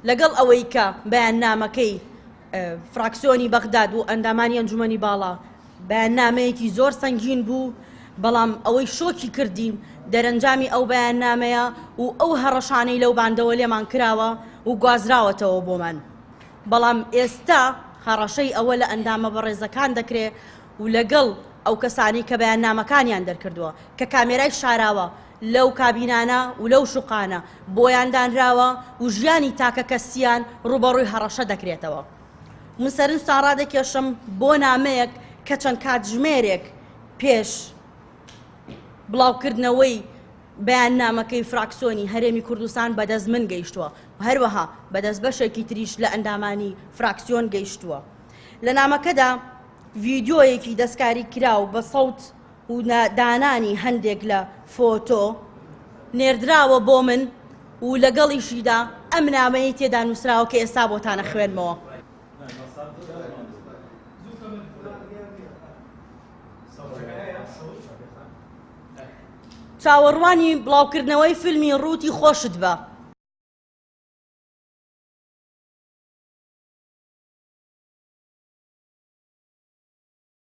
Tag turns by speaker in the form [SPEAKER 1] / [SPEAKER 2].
[SPEAKER 1] لەگەڵ ئەوەی کە بەیاننامەکەی فراکسیۆنی بەغداد و ئەندامانی ئەنجومەنی باڵا بەیاننامەیەکی زۆر سەنگین بوو، بەڵام ئەوەی شۆکی کردیم دەرەنجامی ئەو بەیاننامەیە و ئەو هەڕەشانەی لەو باندەوە لێمان کراوە و گوازراوەتەوە بۆمان. بەڵام ئێستا هەڕەشەی ئەوە لە ئەندامە بەڕێزەکان دەکرێت و لەگەڵ ئەو کەسانی کە بەیاننامەکانیان دەرکردووە کە کامێرای شاراوە لەو کابینانە و لەو شوقانە بۆیان دانراوە و ژیانی تاکە کەسیان ڕوبەڕووی هەڕەشە دەکرێتەوە. من سەرنجتان ڕادەکێشم بۆ نامەیەک کە چەند کاتژمێرێک پێش بڵاوکردنەوەی بەیاننامەکەی فراکسیۆنی هەرێمی کوردستان بەدەست من گەیشتووە و هەروەها بەدەست بەشێکی تریش لە ئەندامانی فراکسیۆن گەیشتووە. لە نامەکەدا ڤیدیۆیەکی دەستکاری کراو بە سەوت و دانانی هەندێک لە فۆتۆ نێردراوە بۆ من و لەگەڵیشیدا ئەم نامەی تێدا نووسراوە کە ئێستا بۆتانە خوێنمەوە. چاوەڕوانی بڵاوکردنەوەی فیلمی ڕووتی خۆشت بە.